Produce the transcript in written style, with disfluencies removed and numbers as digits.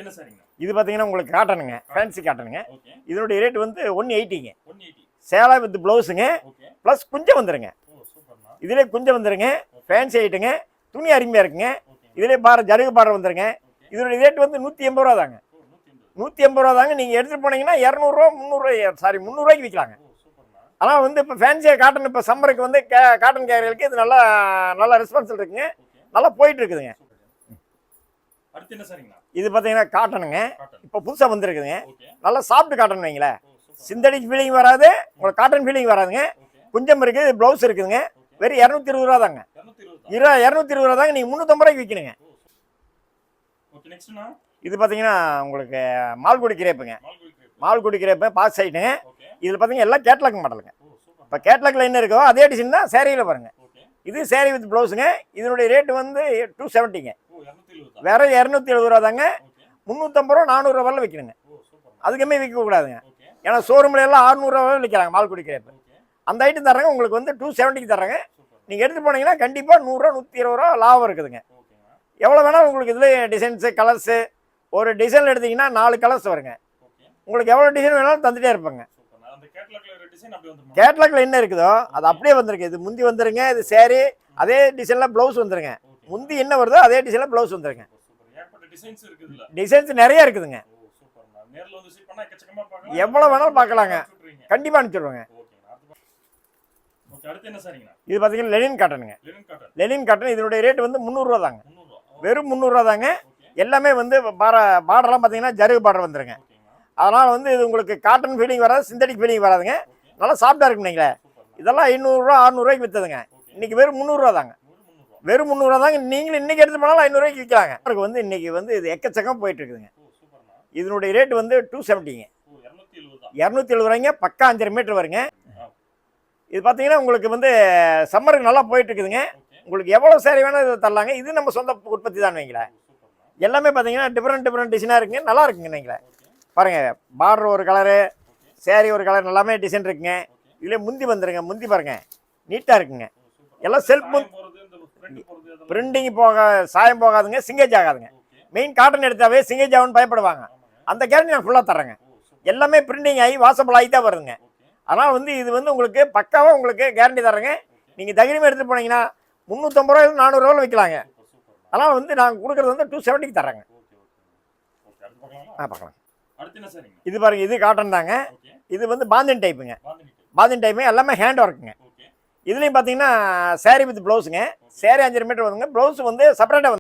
என்ன சரிங்க? இது பார்த்தீங்கன்னா உங்களுக்கு காட்டனுங்க, ஃபேன்சி காட்டனுங்க. ஓகே. இதனுடைய ரேட் வந்து 180ங்க. 180. சேலை வித் ப்ளவுஸுங்க, ஓகே. ப்ளஸ் குஞ்சம் வந்துருங்க. ஓ சூப்பர்ண்ணா. இதிலே குஞ்சம் வந்துருங்க, ஃபேன்சி ஐட்டுங்க, துணி அருமையாக இருக்குங்க. ஓகே. இதிலே ஜருகு பார்டர் வந்துருங்க. ஓகே. இதனுடைய ரேட் வந்து 180 ரூபா தாங்க. ஓ 180. 180 ரூபா தாங்க. நீங்கள் எடுத்துகிட்டு போனீங்கன்னா 200 300 சாரி 300 விற்கலாங்க. ஓ சூப்பர்ண்ணா. ஆனால் வந்து இப்போ ஃபேன்சியாக காட்டன் இப்போ சம்மருக்கு வந்து காட்டன் கேரியர்களுக்கு இது நல்லா ரெஸ்பான்ஸ் இருக்குங்க. ஓகே. நல்லா போயிட்டு இருக்குதுங்க. அடுத்து என்ன சரிங்கண்ணா? இது பார்த்தீங்கன்னா காட்டனுங்க. காட்டன். இப்போ புதுசாக வந்துருக்குதுங்க. ஓகே. நல்லா சாஃப்ட் காட்டன் வைங்களேன். ஓ சூப்பர். சிந்தடிக் ஃபீலிங் வராது, உங்களுக்கு காட்டன் ஃபீலிங் வராதுங்க. ஓகே. குஞ்சம் இருக்குது, ப்ளவுஸ் இருக்குதுங்க. ஓகே. வெறும் 220 ரூபா தாங்க. 220. 220 ரூபா தாங்க. நீங்கள் 350 விற்கணுங்க. ஓ ஓகே. நெக்ஸ்ட்ண்ணா? இது பார்த்தீங்கன்னா உங்களுக்கு மால்குடி கிரேப்புங்க. மால்குடி கிரேப். மால்குடி கிரேப்பு பாஸ் சைட்டுங்க. ஓகே. இதில் பார்த்தீங்கன்னா எல்லாம் கேட்லாக் மாடலுங்க. Oh super. இப்போ கேட்லாக்ல என்ன இருக்கோ அதே டிசைன் தான் சேரீயில் பாருங்க. ஓகே. இது சேரீ வித் ப்ளவுஸுங்க. இதனுடைய ரேட்டு வந்து 270ங்க. ஓ 270. வேற 270 ரூபா தாங்க. ஓகே. 350 ரூபா 400 ரூபா வரல விற்கணுங்க. ஓ சூப்பர். அதுக்குமே விற்கக்கூடாதுங்க. ஓகே. ஏன்னா ஷோரூமில் எல்லாம் 600 ரூபா விற்கிறாங்க மால்குடி கிரேப்பு. ஓகே. அந்த ஐட்டம் தர்றாங்க உங்களுக்கு வந்து 270க்கு தர்றாங்க. சூப்பர். நீங்கள் எடுத்து போனீங்கன்னா கண்டிப்பாக 100 ரூபா 120 ரூபா லாபம் இருக்குதுங்க. ஓகேங்க. எவ்வளோ வேணாலும் உங்களுக்கு இதில் டிசைன்ஸு கலர்ஸு ஒரு டிசைனில் எடுத்தீங்கன்னா 4 கலர்ஸ் வருங்க. ஓகே. உங்களுக்கு எவ்வளோ டிசைன் வேணாலும் தந்துட்டே இருப்பாங்க. சூப்பர்ண்ணா. அந்த கேட்லாக்ல ஒரு டிசைன் அப்படியே வந்துருமா? கேட்லாக்ல என்ன இருக்குதோ அது அப்படியே வந்திருக்கு. இது முந்தி வந்துருங்க, இது சேரீ அதே டிசைனில் ப்ளவுஸ் வந்துருங்க. ஓகே. முந்தி என்ன வருதோ அதே டிசைனில் ப்ளவுஸ் வந்துருங்க. சூப்பர். ஏகப்பட்ட டிசைன்ஸ் இருக்குதுல்ல. டிசைன்ஸ் நிறைய இருக்குதுங்க. ஓ சூப்பர்ண்ணா. நேர்ல வந்து விசிட் பண்ணா எக்கச்சக்கமா பார்க்கலாம். எவ்வளோ வேணாலும் பார்க்கலாங்க. சொல்றீங்க. கண்டிப்பாக அனுப்பிச்சிடுவாங்க. ஓகேண்ணா. ஓகே. அடுத்து என்ன சரிங்கண்ணா? இது பார்த்தீங்கன்னா லெனின் காட்டனுங்க. Linen cotton. லெனின் காட்டன் இதனுடைய ரேட் வந்து 300 ரூபா தாங்க. 300. வெறும் 300 ரூபா தாங்க. ஓகே. எல்லாமே வந்து பார்டர்லாம் பார்த்தீங்கன்னா ஜருகு பார்டர் வந்துருங்க. ஓகேங்க. அதனால் வந்து இது உங்களுக்கு காட்டன் ஃபீலிங் வராது, சிந்தடிக் ஃபீலிங் வராதுங்க. ஓகே. நல்லா சாஃப்டாக இருக்கும் நீங்களே. சூப்பர்ண்ணா. இதெல்லாம் 500 ரூபா 600 ரூபாய்க்கு விற்றுதுங்க. ஓகே. இன்னைக்கு வெறும் 300 ரூபா தாங்க. 300. வெறும் 300 ரூபா தாங்க. நீங்களும் இன்னைக்கு எடுத்து போனாலும் 500 ரூபாய்க்கு விற்கலாங்க. உங்களுக்கு வந்து இன்னைக்கு வந்து இது எக்கச்சக்கம் போயிட்டு இருக்குதுங்க. ஓ சூப்பர்ண்ணா. இதனுடைய ரேட் வந்து 270ங்க. ஓ 270 தான். 270 ரூபாய்ங்க. பக்கா 5 மீட்டர் வருங்க. ஆ. இது பார்த்தீங்கன்னா உங்களுக்கு வந்து சம்மருக்கு நல்லா போயிட்டு இருக்குதுங்க. ஓகே. உங்களுக்கு எவ்வளோ சேரீ வேணால் இது தரலாங்க. இது நம்ம சொந்த உற்பத்தி தான் வைங்களேன். ஓ சூப்பர்ண்ணா. எல்லாமே பார்த்தீங்கன்னா டிஃப்ரெண்ட் டிசைனாக இருக்குங்க. நல்லா இருக்குங்க நீங்களே ஓகே. பாருங்க. பார்டர் ஒரு கலரு, ஓகே. சேரீ ஒரு கலர், எல்லாமே டிசைன் இருக்குங்க. ஓகே. இதுலேயே முந்தி வந்துருங்க. முந்தி பாருங்க நீட்டாக இருக்குங்க. ஓ சூப்பர். எல்லாம் செல்ஃப் சாயம் போறது இந்த பிரிண்ட் போறது அதெல்லாம். பிரிண்டிங் சாயம் போகாதுங்க, சிங்கேஜ் ஆகாதுங்க. ஓகே. மெயின் காட்டன் எடுத்தாவே சிங்கேஜ் ஆகும்னு பயப்படுவாங்க. ஆமாங்க. அந்த கேரண்டி நான் ஃபுல்லாக தரேங்க. ஓ சூப்பர். எல்லாமே பிரிண்டிங் ஆகி வாசபிள் ஆகி தான் வருதுங்க. ஓகே. அதனால் வந்து இது வந்து உங்களுக்கு பக்காவாக உங்களுக்கு கேரண்டி தரேங்க. ஓகே. நீங்கள் தைரியமாக எடுத்துகிட்டு போனீங்கன்னா 350 ரூபாய் 400 ரூபாயில் விற்கலாங்க. சூப்பர் சூப்பர்ண்ணா. அதனால் வந்து நாங்கள் கொடுக்குறது வந்து 270க்கு தரேங்க. Okay okay. ஓகே. அடுத்து பார்க்கலாமா? பார்க்கலாம். அடுத்து என்ன சரிங்க? இது பாருங்க, இது காட்டன் தாங்க. ஓகே. இது வந்து பாந்தின் டைப்புங்க. பாந்தினி டைப். பாந்தின் டைப்பு எல்லாமே ஹேண்ட் ஒர்க்குங்க. ஓகே. இதுலேயும் பார்த்தீங்கன்னா சேரீ வித் ப்ளவுஸுங்க. சேரீ 5 மீட்டர் வருதுங்க. ப்ளவுஸ் வந்து செப்பரேட்டாக